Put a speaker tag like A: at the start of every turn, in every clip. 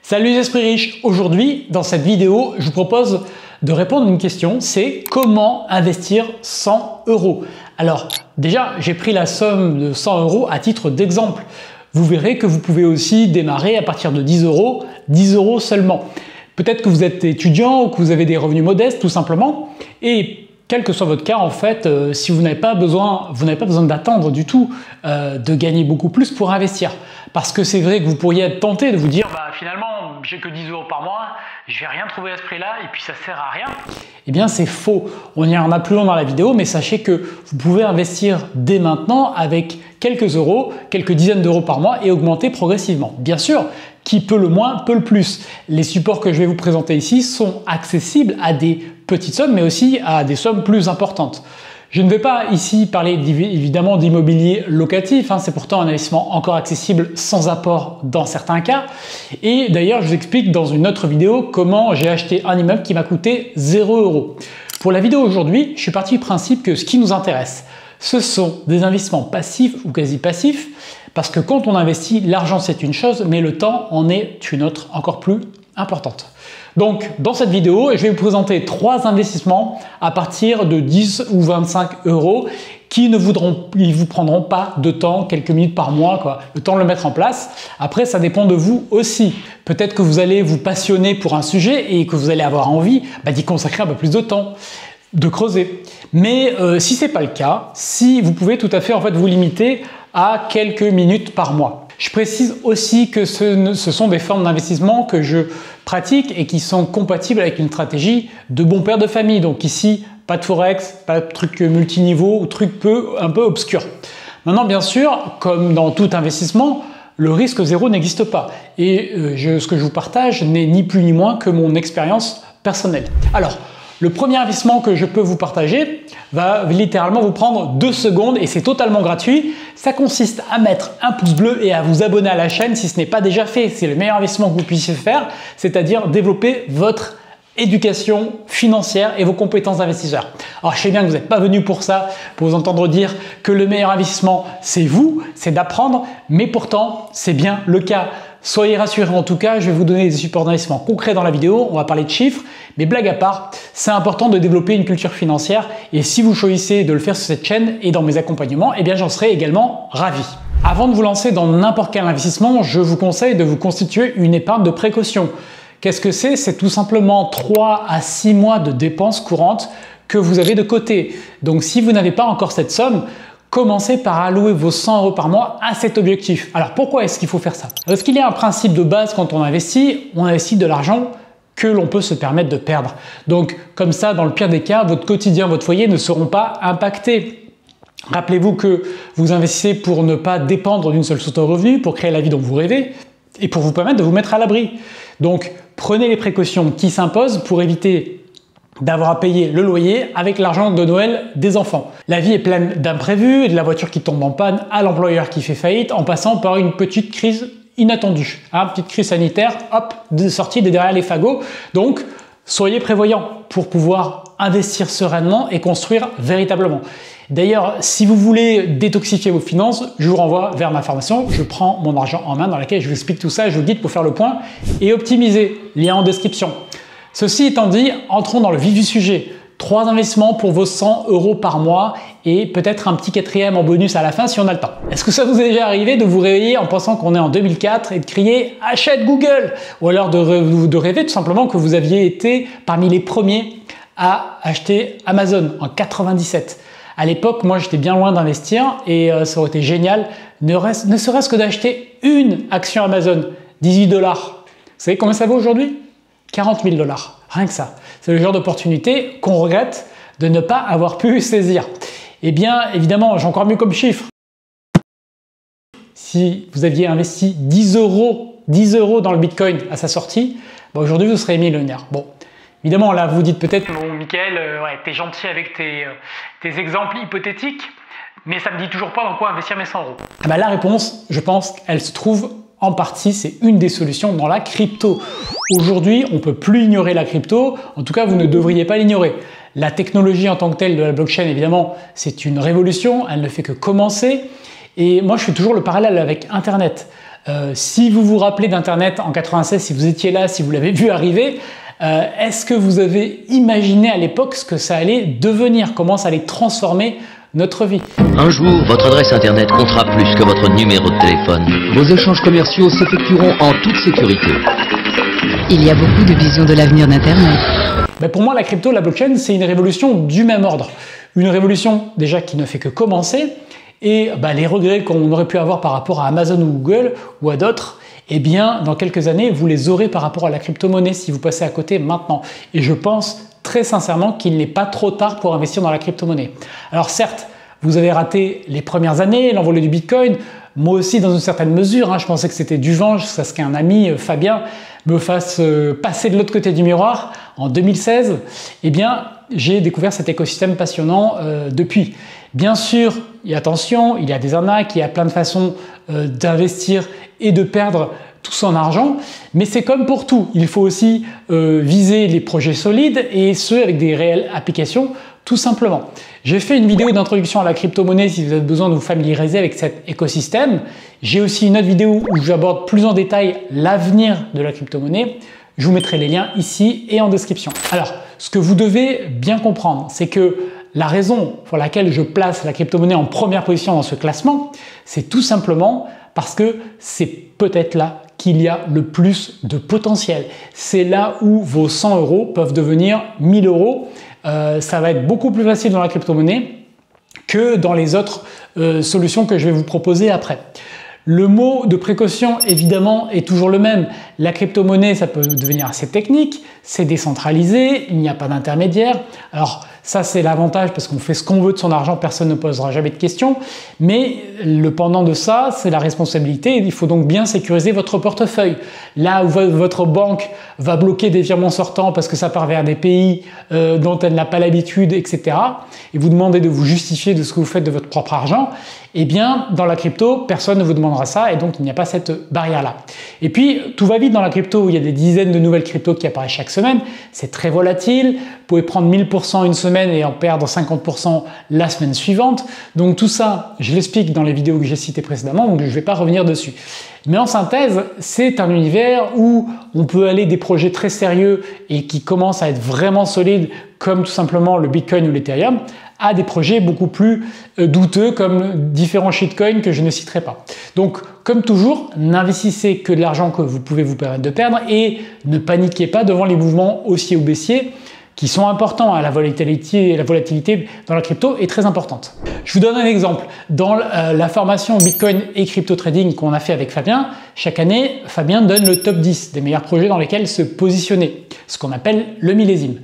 A: Salut les esprits riches! Aujourd'hui, dans cette vidéo, je vous propose de répondre à une question, c'est comment investir 100 €. Alors déjà, j'ai pris la somme de 100 € à titre d'exemple. Vous verrez que vous pouvez aussi démarrer à partir de 10 €, 10 € seulement. Peut-être que vous êtes étudiant ou que vous avez des revenus modestes tout simplement et quel que soit votre cas, en fait, si vous n'avez pas besoin d'attendre du tout de gagner beaucoup plus pour investir. Parce que c'est vrai que vous pourriez être tenté de vous dire finalement, j'ai que 10 € par mois, je vais rien trouver à ce prix-là et puis ça sert à rien. Eh bien, c'est faux. On ira plus loin dans la vidéo, mais sachez que vous pouvez investir dès maintenant avec quelques euros, quelques dizaines d'euros par mois et augmenter progressivement. Bien sûr, qui peut le moins, peut le plus. Les supports que je vais vous présenter ici sont accessibles à des petites sommes, mais aussi à des sommes plus importantes. Je ne vais pas ici parler évidemment d'immobilier locatif, c'est pourtant un investissement encore accessible sans apport dans certains cas. Et d'ailleurs, je vous explique dans une autre vidéo comment j'ai acheté un immeuble qui m'a coûté 0 €. Pour la vidéo aujourd'hui, je suis parti du principe que ce qui nous intéresse, ce sont des investissements passifs ou quasi passifs, parce que quand on investit, l'argent c'est une chose, mais le temps en est une autre, encore plus importante. Donc, dans cette vidéo, je vais vous présenter 3 investissements à partir de 10 ou 25 € qui ne vous prendront pas de temps, quelques minutes par mois, le temps de le mettre en place. Après, ça dépend de vous aussi. Peut-être que vous allez vous passionner pour un sujet et que vous allez avoir envie d'y consacrer un peu plus de temps, de creuser. Mais si ce n'est pas le cas, si vous pouvez tout à fait vous limiter à quelques minutes par mois. Je précise aussi que ce sont des formes d'investissement que je pratique et qui sont compatibles avec une stratégie de bon père de famille. Donc ici, pas de forex, pas de trucs multiniveaux ou trucs un peu obscurs. Maintenant, bien sûr, comme dans tout investissement, le risque zéro n'existe pas. Et ce que je vous partage n'est ni plus ni moins que mon expérience personnelle. Alors, le premier investissement que je peux vous partager va littéralement vous prendre 2 secondes et c'est totalement gratuit. Ça consiste à mettre un pouce bleu et à vous abonner à la chaîne si ce n'est pas déjà fait. C'est le meilleur investissement que vous puissiez faire, c'est-à-dire développer votre éducation financière et vos compétences d'investisseur. Alors je sais bien que vous n'êtes pas venu pour ça, pour vous entendre dire que le meilleur investissement c'est vous, c'est d'apprendre, mais pourtant c'est bien le cas. Soyez rassurés en tout cas, je vais vous donner des supports d'investissement concrets dans la vidéo, on va parler de chiffres, mais blague à part, c'est important de développer une culture financière et si vous choisissez de le faire sur cette chaîne et dans mes accompagnements, eh bien j'en serai également ravi. Avant de vous lancer dans n'importe quel investissement, je vous conseille de vous constituer une épargne de précaution. Qu'est-ce que c'est? C'est tout simplement 3 à 6 mois de dépenses courantes que vous avez de côté. Donc si vous n'avez pas encore cette somme, commencez par allouer vos 100 € par mois à cet objectif. Alors pourquoi est-ce qu'il faut faire ça? Parce qu'il y a un principe de base quand on investit de l'argent que l'on peut se permettre de perdre. Donc comme ça, dans le pire des cas, votre quotidien, votre foyer ne seront pas impactés. Rappelez-vous que vous investissez pour ne pas dépendre d'une seule source de revenus, pour créer la vie dont vous rêvez et pour vous permettre de vous mettre à l'abri. Donc prenez les précautions qui s'imposent pour éviter d'avoir à payer le loyer avec l'argent de Noël des enfants. La vie est pleine d'imprévus, de la voiture qui tombe en panne, à l'employeur qui fait faillite, en passant par une petite crise inattendue. Petite crise sanitaire, hop, sortie de derrière les fagots. Donc, soyez prévoyants pour pouvoir investir sereinement et construire véritablement. D'ailleurs, si vous voulez détoxifier vos finances, je vous renvoie vers ma formation « Je prends mon argent en main » dans laquelle je vous explique tout ça, je vous guide pour faire le point et optimiser. Lien en description. Ceci étant dit, entrons dans le vif du sujet. 3 investissements pour vos 100 € par mois et peut-être un petit 4e en bonus à la fin si on a le temps. Est-ce que ça vous est déjà arrivé de vous réveiller en pensant qu'on est en 2004 et de crier « Achète Google » ou alors de rêver tout simplement que vous aviez été parmi les premiers à acheter Amazon en 97. À l'époque, moi j'étais bien loin d'investir et ça aurait été génial, ne serait-ce que d'acheter une action Amazon, 18 $. Vous savez combien ça vaut aujourd'hui? 40 000 $, rien que ça. C'est le genre d'opportunité qu'on regrette de ne pas avoir pu saisir. Eh bien, évidemment, j'ai encore mieux comme chiffre. Si vous aviez investi 10 € dans le Bitcoin à sa sortie, aujourd'hui vous serez millionnaire. Bon, évidemment, là vous dites peut-être « Bon, Mickaël, t'es gentil avec tes exemples hypothétiques, mais ça me dit toujours pas dans quoi investir mes 100 €. La réponse, je pense, elle se trouve en partie, c'est une des solutions dans la crypto. Aujourd'hui, on ne peut plus ignorer la crypto, en tout cas vous ne devriez pas l'ignorer. La technologie en tant que telle de la blockchain, évidemment, c'est une révolution, elle ne fait que commencer. Et moi, je fais toujours le parallèle avec Internet. Si vous vous rappelez d'Internet en 96, si vous étiez là, si vous l'avez vu arriver, est-ce que vous avez imaginé à l'époque ce que ça allait devenir, comment ça allait transformer notre vie?
B: Un jour, votre adresse Internet comptera plus que votre numéro de téléphone. Vos échanges commerciaux s'effectueront en toute sécurité.
C: Il y a beaucoup de visions de l'avenir d'Internet.
A: Pour moi, la crypto, la blockchain, c'est une révolution du même ordre. Une révolution déjà qui ne fait que commencer, et les regrets qu'on aurait pu avoir par rapport à Amazon ou Google ou à d'autres, eh bien, dans quelques années, vous les aurez par rapport à la crypto-monnaie si vous passez à côté maintenant. Et je pense très sincèrement qu'il n'est pas trop tard pour investir dans la crypto-monnaie. Alors certes, vous avez raté les premières années, l'envolée du Bitcoin, moi aussi dans une certaine mesure, je pensais que c'était du vent, jusqu'à ce qu'un ami, Fabien, me fasse passer de l'autre côté du miroir en 2016. Eh bien, j'ai découvert cet écosystème passionnant depuis. Bien sûr, et attention, il y a des arnaques, il y a plein de façons d'investir et de perdre tout son argent, mais c'est comme pour tout. Il faut aussi viser les projets solides et ceux avec des réelles applications, tout simplement. J'ai fait une vidéo d'introduction à la crypto-monnaie si vous avez besoin de vous familiariser avec cet écosystème. J'ai aussi une autre vidéo où j'aborde plus en détail l'avenir de la crypto-monnaie. Je vous mettrai les liens ici et en description. Alors, ce que vous devez bien comprendre, c'est que la raison pour laquelle je place la crypto-monnaie en première position dans ce classement, c'est tout simplement parce que c'est peut-être là qu'il y a le plus de potentiel. C'est là où vos 100 euros peuvent devenir 1000 euros. Ça va être beaucoup plus facile dans la crypto-monnaie que dans les autres solutions que je vais vous proposer après. Le mot de précaution, évidemment, est toujours le même. La crypto-monnaie, ça peut devenir assez technique, c'est décentralisé, il n'y a pas d'intermédiaire. Alors, ça, c'est l'avantage parce qu'on fait ce qu'on veut de son argent, personne ne posera jamais de questions. Mais le pendant de ça, c'est la responsabilité. Il faut donc bien sécuriser votre portefeuille. Là où votre banque va bloquer des virements sortants parce que ça part vers des pays dont elle n'a pas l'habitude, etc. et vous demandez de vous justifier de ce que vous faites de votre propre argent, eh bien, dans la crypto, personne ne vous demandera ça et donc il n'y a pas cette barrière-là. Et puis, tout va vite dans la crypto, où il y a des dizaines de nouvelles cryptos qui apparaissent chaque semaine. C'est très volatile. Vous pouvez prendre 1000% une semaine et en perdre 50% la semaine suivante. Donc tout ça, je l'explique dans les vidéos que j'ai citées précédemment, donc je ne vais pas revenir dessus. Mais en synthèse, c'est un univers où on peut aller des projets très sérieux et qui commencent à être vraiment solides, comme tout simplement le Bitcoin ou l'Ethereum, à des projets beaucoup plus douteux comme différents shitcoins que je ne citerai pas. Donc, comme toujours, n'investissez que de l'argent que vous pouvez vous permettre de perdre et ne paniquez pas devant les mouvements haussiers ou baissiers qui sont importants. La volatilité dans la crypto est très importante. Je vous donne un exemple. Dans la formation Bitcoin et Crypto Trading qu'on a fait avec Fabien, chaque année, Fabien donne le top 10 des meilleurs projets dans lesquels se positionner, ce qu'on appelle le millésime.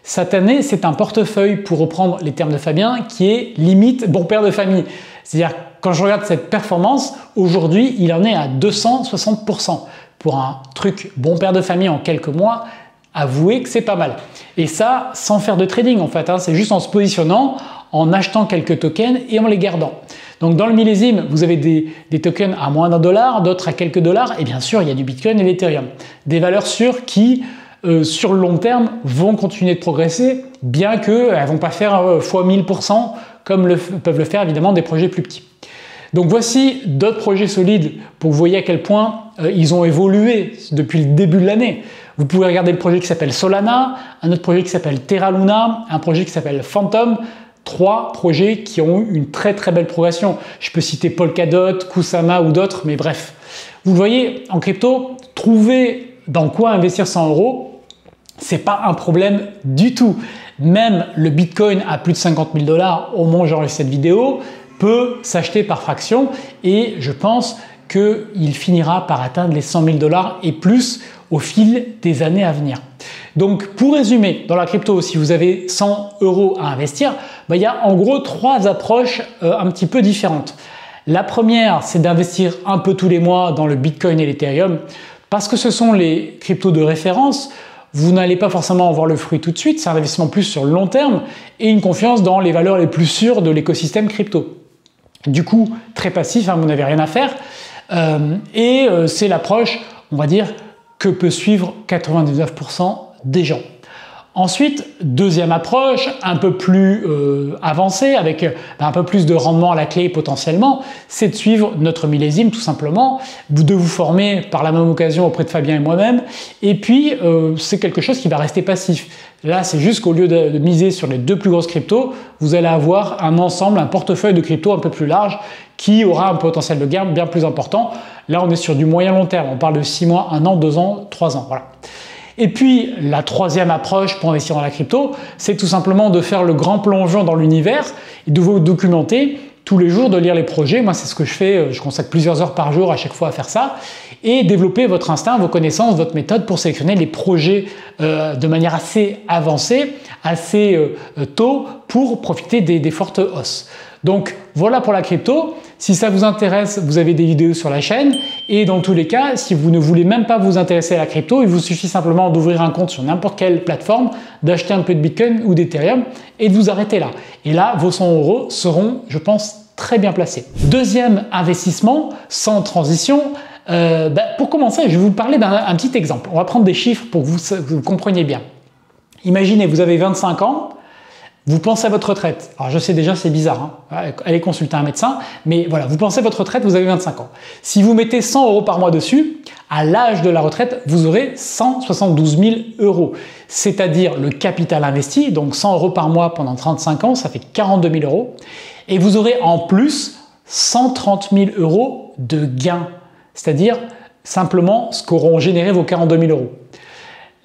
A: Cette année, c'est un portefeuille, pour reprendre les termes de Fabien, qui est limite bon père de famille. C'est-à-dire, quand je regarde cette performance, aujourd'hui, il en est à 260%. Pour un truc bon père de famille en quelques mois, avouez que c'est pas mal. Et ça, sans faire de trading en fait, c'est juste en se positionnant, en achetant quelques tokens et en les gardant. Donc dans le millésime, vous avez des tokens à moins d'$, d'autres à quelques dollars, et bien sûr, il y a du Bitcoin et l'Ethereum. Des valeurs sûres qui, sur le long terme, vont continuer de progresser, bien qu'elles ne vont pas faire fois 1000% comme peuvent le faire évidemment des projets plus petits. Donc voici d'autres projets solides pour que vous voyez à quel point ils ont évolué depuis le début de l'année. Vous pouvez regarder le projet qui s'appelle Solana, un autre projet qui s'appelle Terra Luna, un projet qui s'appelle Phantom. 3 projets qui ont eu une très très belle progression. Je peux citer Polkadot, Kusama ou d'autres, mais bref. Vous le voyez, en crypto, trouver dans quoi investir 100 €, c'est pas un problème du tout. Même le Bitcoin à plus de 50 000 $, au moment où j'enregistre cette vidéo, peut s'acheter par fraction et je pense qu'il finira par atteindre les 100 000 $ et plus au fil des années à venir. Donc pour résumer, dans la crypto, si vous avez 100 € à investir, il y a en gros 3 approches un petit peu différentes. La première, c'est d'investir un peu tous les mois dans le Bitcoin et l'Ethereum parce que ce sont les cryptos de référence. Vous n'allez pas forcément en voir le fruit tout de suite, c'est un investissement plus sur le long terme et une confiance dans les valeurs les plus sûres de l'écosystème crypto. Du coup, très passif, vous n'avez rien à faire. C'est l'approche, on va dire, que peut suivre 99% des gens. Ensuite, deuxième approche, un peu plus avancée, avec un peu plus de rendement à la clé potentiellement, c'est de suivre notre millésime tout simplement, de vous former par la même occasion auprès de Fabien et moi-même, et puis c'est quelque chose qui va rester passif. Là, c'est juste qu'au lieu de miser sur les 2 plus grosses cryptos, vous allez avoir un ensemble, un portefeuille de cryptos un peu plus large qui aura un potentiel de gain bien plus important. Là, on est sur du moyen long terme, on parle de 6 mois, 1 an, 2 ans, 3 ans, voilà. Et puis, la troisième approche pour investir dans la crypto, c'est tout simplement de faire le grand plongeon dans l'univers et de vous documenter tous les jours, de lire les projets. Moi, c'est ce que je fais, je consacre plusieurs heures par jour à chaque fois à faire ça, et développer votre instinct, vos connaissances, votre méthode pour sélectionner les projets de manière assez avancée, assez tôt, pour profiter des fortes hausses. Donc voilà pour la crypto. Si ça vous intéresse, vous avez des vidéos sur la chaîne, et dans tous les cas, si vous ne voulez même pas vous intéresser à la crypto, il vous suffit simplement d'ouvrir un compte sur n'importe quelle plateforme, d'acheter un peu de Bitcoin ou d'Ethereum et de vous arrêter là. Et là, vos 100 € seront, je pense, très bien placés. Deuxième investissement, sans transition, pour commencer, je vais vous parler d'un petit exemple. On va prendre des chiffres pour que vous compreniez bien. Imaginez, vous avez 25 ans, vous pensez à votre retraite. Alors je sais déjà, c'est bizarre, hein, allez consulter un médecin, mais voilà, vous pensez à votre retraite, vous avez 25 ans. Si vous mettez 100 € par mois dessus, à l'âge de la retraite, vous aurez 172 000 €. C'est-à-dire le capital investi, donc 100 € par mois pendant 35 ans, ça fait 42 000 €. Et vous aurez en plus 130 000 € de gains. C'est-à-dire simplement ce qu'auront généré vos 42 000 €.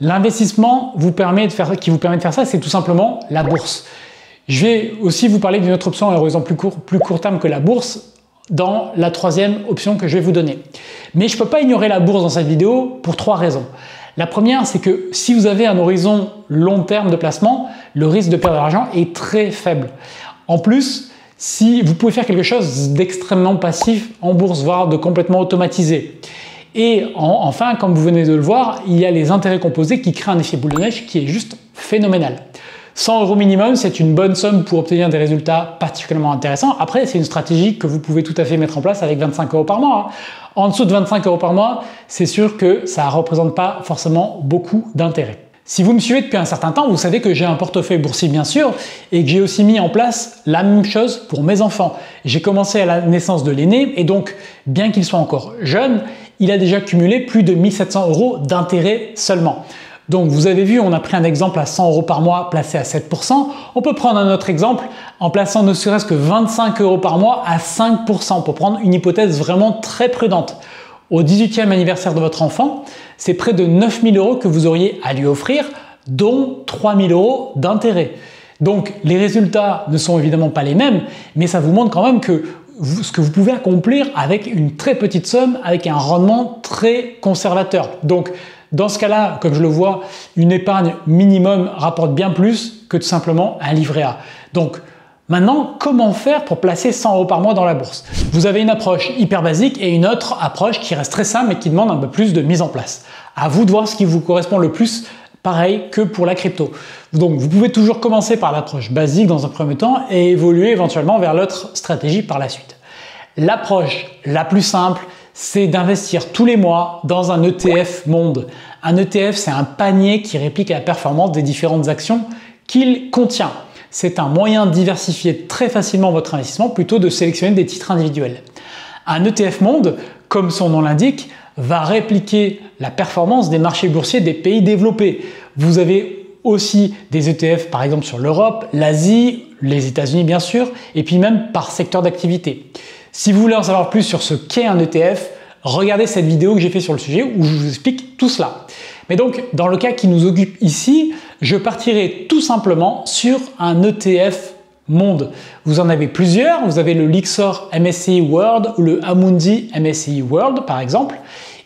A: L'investissement qui vous permet de faire ça, c'est tout simplement la bourse. Je vais aussi vous parler d'une autre option à horizon plus court terme que la bourse dans la troisième option que je vais vous donner. Mais je ne peux pas ignorer la bourse dans cette vidéo pour 3 raisons. La première, c'est que si vous avez un horizon long terme de placement, le risque de perdre de l'argent est très faible. En plus, si vous pouvez faire quelque chose d'extrêmement passif en bourse, voire de complètement automatisé. Et enfin, comme vous venez de le voir, il y a les intérêts composés qui créent un effet boule de neige qui est juste phénoménal. 100 € minimum, c'est une bonne somme pour obtenir des résultats particulièrement intéressants. Après, c'est une stratégie que vous pouvez tout à fait mettre en place avec 25 € par mois. En dessous de 25 € par mois, c'est sûr que ça ne représente pas forcément beaucoup d'intérêt. Si vous me suivez depuis un certain temps, vous savez que j'ai un portefeuille boursier bien sûr et que j'ai aussi mis en place la même chose pour mes enfants. J'ai commencé à la naissance de l'aîné et donc, bien qu'il soit encore jeune, il a déjà cumulé plus de 1 700 € d'intérêt seulement. Donc vous avez vu, on a pris un exemple à 100 € par mois placé à 7%. On peut prendre un autre exemple en plaçant ne serait-ce que 25 € par mois à 5% pour prendre une hypothèse vraiment très prudente. Au 18e anniversaire de votre enfant, c'est près de 9 000 € que vous auriez à lui offrir, dont 3 000 € d'intérêt. Donc les résultats ne sont évidemment pas les mêmes, mais ça vous montre quand même que ce que vous pouvez accomplir avec une très petite somme, avec un rendement très conservateur. Donc dans ce cas-là, comme je le vois, une épargne minimum rapporte bien plus que tout simplement un livret A. Donc maintenant, comment faire pour placer 100 € par mois dans la bourse? Vous avez une approche hyper basique et une autre approche qui reste très simple mais qui demande un peu plus de mise en place. À vous de voir ce qui vous correspond le plus, pareil que pour la crypto. Donc vous pouvez toujours commencer par l'approche basique dans un premier temps et évoluer éventuellement vers l'autre stratégie par la suite. L'approche la plus simple, c'est d'investir tous les mois dans un ETF monde. Un ETF, c'est un panier qui réplique la performance des différentes actions qu'il contient. C'est un moyen de diversifier très facilement votre investissement plutôt de sélectionner des titres individuels. Un ETF monde, comme son nom l'indique, va répliquer la performance des marchés boursiers des pays développés. Vous avez aussi des ETF par exemple sur l'Europe, l'Asie, les États-Unis bien sûr, et puis même par secteur d'activité. Si vous voulez en savoir plus sur ce qu'est un ETF, regardez cette vidéo que j'ai fait sur le sujet où je vous explique tout cela. Mais donc, dans le cas qui nous occupe ici, je partirai tout simplement sur un ETF monde. Vous en avez plusieurs, vous avez le Lyxor MSCI World ou le Amundi MSCI World par exemple,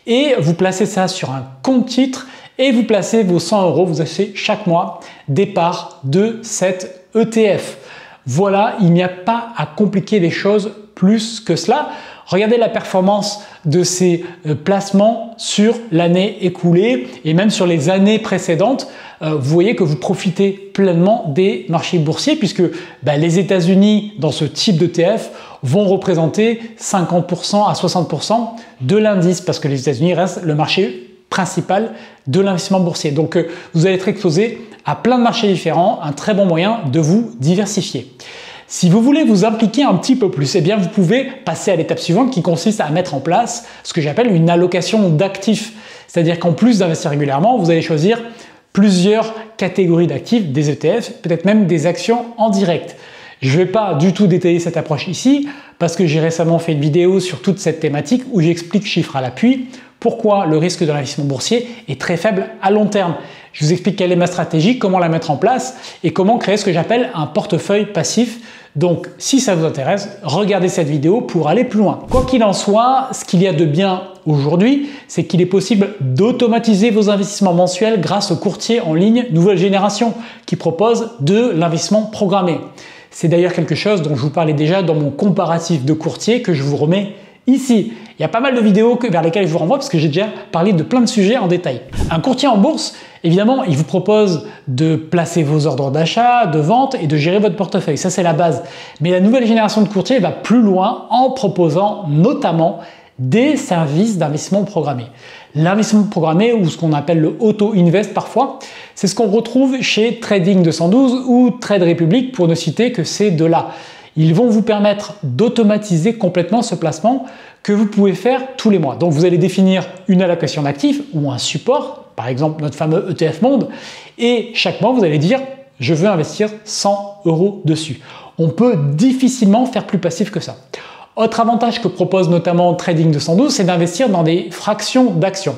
A: et vous placez ça sur un compte titre et vous placez vos 100 €, vous achetez chaque mois des parts de cet ETF. Voilà, il n'y a pas à compliquer les choses plus que cela. Regardez la performance de ces placements sur l'année écoulée et même sur les années précédentes. Vous voyez que vous profitez pleinement des marchés boursiers puisque les États-Unis dans ce type d'ETF vont représenter 50% à 60% de l'indice parce que les États-Unis restent le marché principal de l'investissement boursier. Donc vous allez être exposé à plein de marchés différents, un très bon moyen de vous diversifier. Si vous voulez vous impliquer un petit peu plus, eh bien vous pouvez passer à l'étape suivante qui consiste à mettre en place ce que j'appelle une allocation d'actifs. C'est-à-dire qu'en plus d'investir régulièrement, vous allez choisir plusieurs catégories d'actifs, des ETF, peut-être même des actions en direct. Je ne vais pas du tout détailler cette approche ici parce que j'ai récemment fait une vidéo sur toute cette thématique où j'explique chiffres à l'appui pourquoi le risque de l'investissement boursier est très faible à long terme. Je vous explique quelle est ma stratégie, comment la mettre en place et comment créer ce que j'appelle un portefeuille passif. Donc si ça vous intéresse, regardez cette vidéo pour aller plus loin. Quoi qu'il en soit, ce qu'il y a de bien aujourd'hui, c'est qu'il est possible d'automatiser vos investissements mensuels grâce aux courtiers en ligne nouvelle génération qui proposent de l'investissement programmé. C'est d'ailleurs quelque chose dont je vous parlais déjà dans mon comparatif de courtiers que je vous remets ici. Il y a pas mal de vidéos vers lesquelles je vous renvoie parce que j'ai déjà parlé de plein de sujets en détail. Un courtier en bourse, évidemment, il vous propose de placer vos ordres d'achat, de vente et de gérer votre portefeuille. Ça, c'est la base. Mais la nouvelle génération de courtiers va plus loin en proposant notamment des services d'investissement programmé. L'investissement programmé, ou ce qu'on appelle le auto-invest parfois, c'est ce qu'on retrouve chez Trading 212 ou Trade Republic pour ne citer que ces deux-là. Ils vont vous permettre d'automatiser complètement ce placement que vous pouvez faire tous les mois. Donc vous allez définir une allocation d'actifs ou un support, par exemple notre fameux ETF Monde, et chaque mois vous allez dire je veux investir 100 € dessus. On peut difficilement faire plus passif que ça. Autre avantage que propose notamment Trading 212, c'est d'investir dans des fractions d'actions.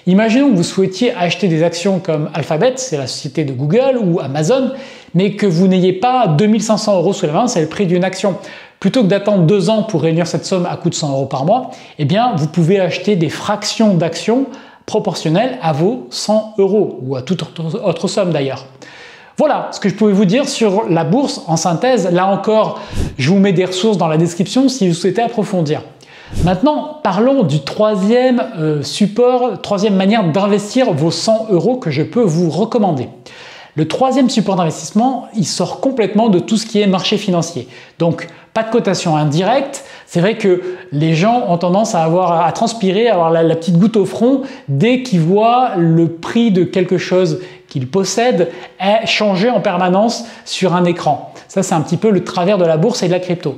A: Imaginons que vous souhaitiez acheter des actions comme Alphabet, c'est la société de Google, ou Amazon, mais que vous n'ayez pas 2500 € sous la main, c'est le prix d'une action. Plutôt que d'attendre 2 ans pour réunir cette somme à coût de 100 € par mois, eh bien vous pouvez acheter des fractions d'actions proportionnelles à vos 100 € ou à toute autre somme d'ailleurs. Voilà ce que je pouvais vous dire sur la bourse en synthèse. Là encore, je vous mets des ressources dans la description si vous souhaitez approfondir. Maintenant, parlons du troisième troisième manière d'investir vos 100 € que je peux vous recommander. Le troisième support d'investissement, il sort complètement de tout ce qui est marché financier. Donc, pas de cotation indirecte. C'est vrai que les gens ont tendance à transpirer, à avoir la petite goutte au front dès qu'ils voient le prix de quelque chose qu'ils possèdent changer en permanence sur un écran. Ça, c'est un petit peu le travers de la bourse et de la crypto.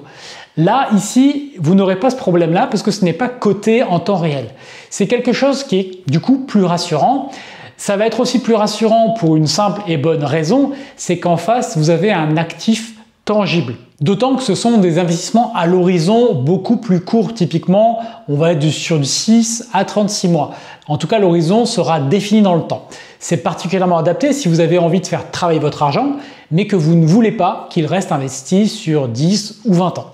A: Là, ici, vous n'aurez pas ce problème-là parce que ce n'est pas coté en temps réel. C'est quelque chose qui est du coup plus rassurant. Ça va être aussi plus rassurant pour une simple et bonne raison, c'est qu'en face, vous avez un actif tangible. D'autant que ce sont des investissements à l'horizon beaucoup plus court. Typiquement, on va être sur du 6 à 36 mois. En tout cas, l'horizon sera défini dans le temps. C'est particulièrement adapté si vous avez envie de faire travailler votre argent, mais que vous ne voulez pas qu'il reste investi sur 10 ou 20 ans.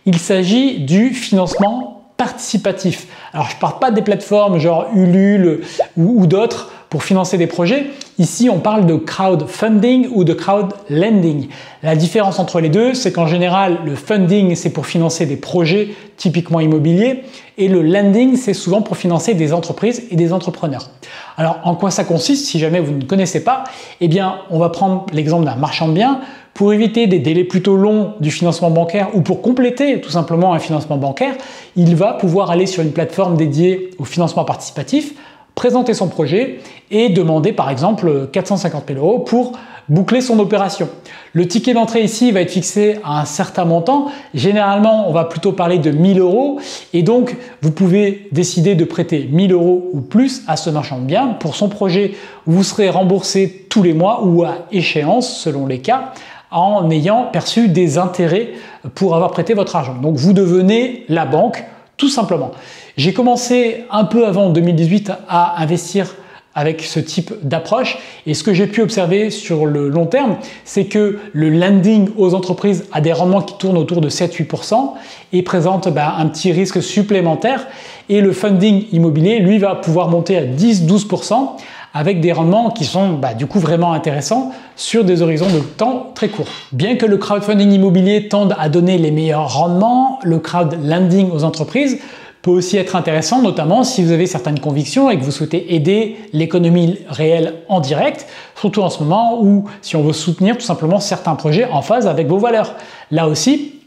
A: Il s'agit du financement participatif. Alors, je ne parle pas des plateformes genre Ulule ou d'autres pour financer des projets. Ici, on parle de crowdfunding ou de crowdlending. La différence entre les deux, c'est qu'en général, le funding, c'est pour financer des projets typiquement immobiliers et le lending, c'est souvent pour financer des entreprises et des entrepreneurs. Alors, en quoi ça consiste? Si jamais vous ne connaissez pas, eh bien, on va prendre l'exemple d'un marchand de biens. Pour éviter des délais plutôt longs du financement bancaire ou pour compléter tout simplement un financement bancaire, il va pouvoir aller sur une plateforme dédiée au financement participatif, présenter son projet et demander par exemple 450 000 € pour boucler son opération. Le ticket d'entrée ici va être fixé à un certain montant. Généralement, on va plutôt parler de 1000 € et donc vous pouvez décider de prêter 1000 € ou plus à ce marchand de biens pour son projet. Vous serez remboursé tous les mois ou à échéance selon les cas en ayant perçu des intérêts pour avoir prêté votre argent. Donc vous devenez la banque tout simplement. J'ai commencé un peu avant 2018 à investir avec ce type d'approche et ce que j'ai pu observer sur le long terme, c'est que le lending aux entreprises a des rendements qui tournent autour de 7-8% et présente un petit risque supplémentaire et le funding immobilier, lui, va pouvoir monter à 10-12% avec des rendements qui sont du coup vraiment intéressants sur des horizons de temps très courts. Bien que le crowdfunding immobilier tende à donner les meilleurs rendements, le crowdlending aux entreprises peut aussi être intéressant, notamment si vous avez certaines convictions et que vous souhaitez aider l'économie réelle en direct, surtout en ce moment où si on veut soutenir tout simplement certains projets en phase avec vos valeurs. Là aussi,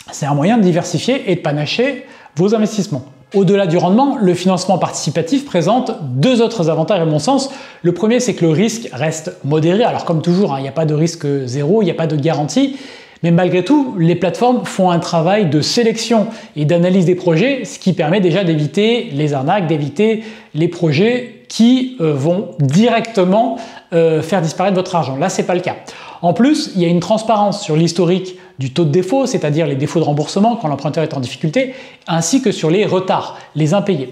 A: c'est un moyen de diversifier et de panacher vos investissements. Au-delà du rendement, le financement participatif présente deux autres avantages à mon sens. Le premier, c'est que le risque reste modéré. Alors comme toujours, il n'y a pas de risque zéro, il n'y a pas de garantie. Mais malgré tout, les plateformes font un travail de sélection et d'analyse des projets, ce qui permet déjà d'éviter les arnaques, d'éviter les projets qui vont directement faire disparaître votre argent. Là, ce n'est pas le cas. En plus, il y a une transparence sur l'historique du taux de défaut, c'est-à-dire les défauts de remboursement quand l'emprunteur est en difficulté, ainsi que sur les retards, les impayés.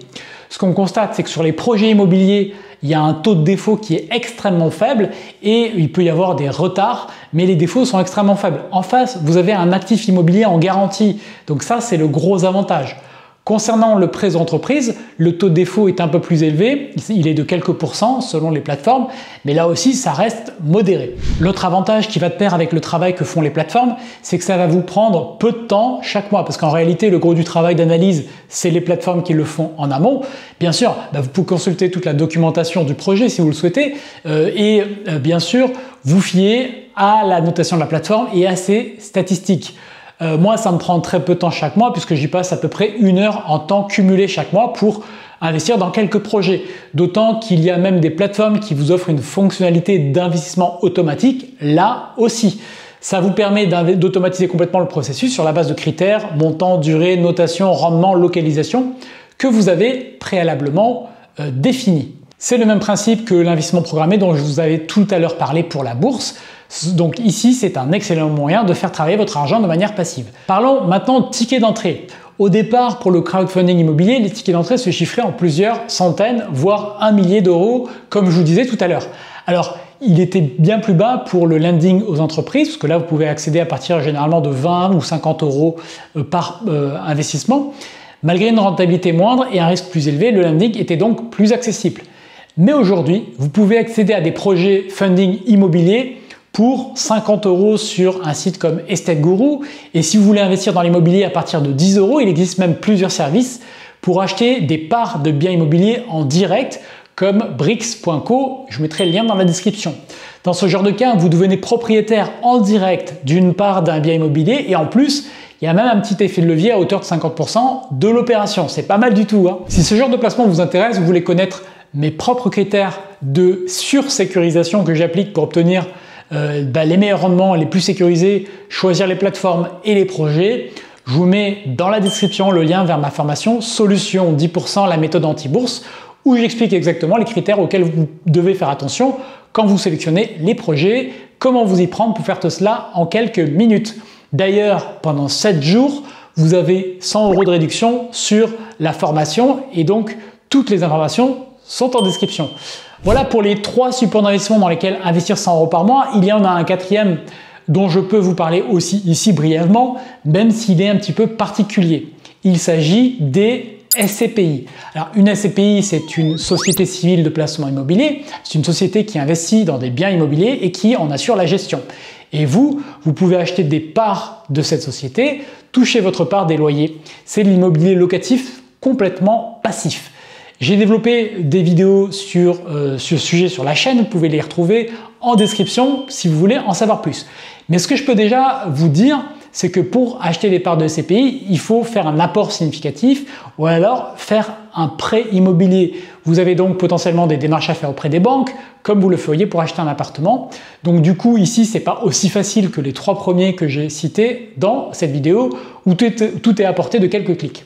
A: Ce qu'on constate, c'est que sur les projets immobiliers, il y a un taux de défaut qui est extrêmement faible et il peut y avoir des retards, mais les défauts sont extrêmement faibles. En face, vous avez un actif immobilier en garantie, donc ça, c'est le gros avantage. Concernant le prêt d'entreprise, le taux de défaut est un peu plus élevé, il est de quelques pourcents selon les plateformes, mais là aussi ça reste modéré. L'autre avantage qui va de pair avec le travail que font les plateformes, c'est que ça va vous prendre peu de temps chaque mois, parce qu'en réalité le gros du travail d'analyse, c'est les plateformes qui le font en amont. Bien sûr, vous pouvez consulter toute la documentation du projet si vous le souhaitez, et bien sûr vous fiez à la notation de la plateforme et à ses statistiques. Moi, ça me prend très peu de temps chaque mois puisque j'y passe à peu près 1 heure en temps cumulé chaque mois pour investir dans quelques projets. D'autant qu'il y a même des plateformes qui vous offrent une fonctionnalité d'investissement automatique, là aussi. Ça vous permet d'automatiser complètement le processus sur la base de critères, montant, durée, notation, rendement, localisation, que vous avez préalablement définis. C'est le même principe que l'investissement programmé dont je vous avais tout à l'heure parlé pour la bourse. Donc ici, c'est un excellent moyen de faire travailler votre argent de manière passive. Parlons maintenant de tickets d'entrée. Au départ, pour le crowdfunding immobilier, les tickets d'entrée se chiffraient en plusieurs centaines, voire 1 millier d'euros, comme je vous disais tout à l'heure. Alors, il était bien plus bas pour le lending aux entreprises, parce que là, vous pouvez accéder à partir généralement de 20 ou 50 euros par investissement. Malgré une rentabilité moindre et un risque plus élevé, le lending était donc plus accessible. Mais aujourd'hui, vous pouvez accéder à des projets funding immobilier pour 50 euros sur un site comme Estate Guru. Et si vous voulez investir dans l'immobilier à partir de 10 euros, il existe même plusieurs services pour acheter des parts de biens immobiliers en direct comme Brix.co. Je mettrai le lien dans la description. Dans ce genre de cas, vous devenez propriétaire en direct d'une part d'un bien immobilier et en plus, il y a même un petit effet de levier à hauteur de 50% de l'opération. C'est pas mal du tout, hein. Si ce genre de placement vous intéresse, vous voulez connaître mes propres critères de sursécurisation que j'applique pour obtenir les meilleurs rendements, les plus sécurisés, choisir les plateformes et les projets, je vous mets dans la description le lien vers ma formation Solution 10%, la méthode anti-bourse, où j'explique exactement les critères auxquels vous devez faire attention quand vous sélectionnez les projets, comment vous y prendre pour faire tout cela en quelques minutes. D'ailleurs, pendant 7 jours, vous avez 100 euros de réduction sur la formation et donc toutes les informations sont en description. Voilà pour les 3 supports d'investissement dans lesquels investir 100 euros par mois. Il y en a un 4e dont je peux vous parler aussi ici brièvement, même s'il est un petit peu particulier. Il s'agit des SCPI. Alors une SCPI, c'est une société civile de placement immobilier. C'est une société qui investit dans des biens immobiliers et qui en assure la gestion. Et vous pouvez acheter des parts de cette société, toucher votre part des loyers. C'est de l'immobilier locatif complètement passif. J'ai développé des vidéos sur ce sujet sur la chaîne, vous pouvez les retrouver en description si vous voulez en savoir plus. Mais ce que je peux déjà vous dire, c'est que pour acheter des parts de SCPI, il faut faire un apport significatif ou alors faire un prêt immobilier. Vous avez donc potentiellement des démarches à faire auprès des banques, comme vous le feriez pour acheter un appartement. Donc du coup, ici, c'est pas aussi facile que les 3 premiers que j'ai cités dans cette vidéo où tout est apporté de quelques clics.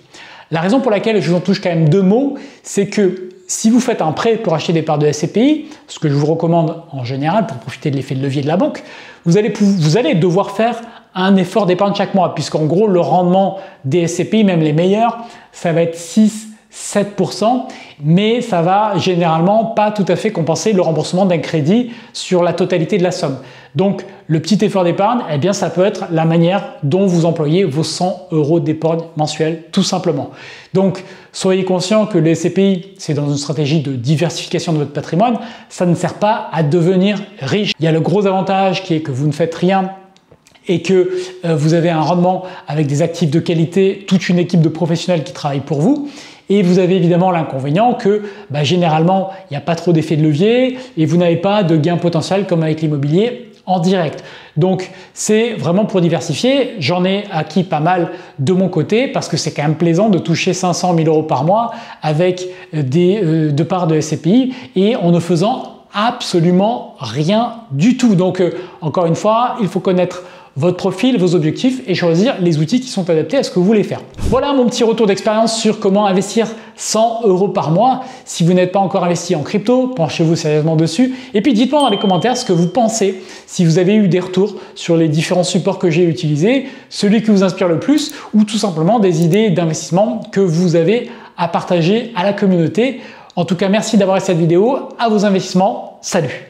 A: La raison pour laquelle je vous en touche quand même 2 mots, c'est que si vous faites un prêt pour acheter des parts de SCPI, ce que je vous recommande en général pour profiter de l'effet de levier de la banque, vous allez devoir faire un effort d'épargne chaque mois, puisqu'en gros le rendement des SCPI, même les meilleurs, ça va être 6-7%, mais ça va généralement pas tout à fait compenser le remboursement d'un crédit sur la totalité de la somme. Donc le petit effort d'épargne, eh bien ça peut être la manière dont vous employez vos 100 euros d'épargne mensuelle, tout simplement. Donc soyez conscient que les SCPI, c'est dans une stratégie de diversification de votre patrimoine, ça ne sert pas à devenir riche. Il y a le gros avantage qui est que vous ne faites rien et que vous avez un rendement avec des actifs de qualité, toute une équipe de professionnels qui travaillent pour vous. Et vous avez évidemment l'inconvénient que généralement, il n'y a pas trop d'effet de levier et vous n'avez pas de gain potentiel comme avec l'immobilier en direct. Donc c'est vraiment pour diversifier. J'en ai acquis pas mal de mon côté parce que c'est quand même plaisant de toucher 500 000 euros par mois avec de parts de SCPI et en ne faisant absolument rien du tout. Donc encore une fois, il faut connaître votre profil, vos objectifs et choisir les outils qui sont adaptés à ce que vous voulez faire. Voilà mon petit retour d'expérience sur comment investir 100 euros par mois. Si vous n'êtes pas encore investi en crypto, penchez-vous sérieusement dessus. Et puis dites-moi dans les commentaires ce que vous pensez, si vous avez eu des retours sur les différents supports que j'ai utilisés, celui qui vous inspire le plus ou tout simplement des idées d'investissement que vous avez à partager à la communauté. En tout cas, merci d'avoir regardé cette vidéo. À vos investissements. Salut!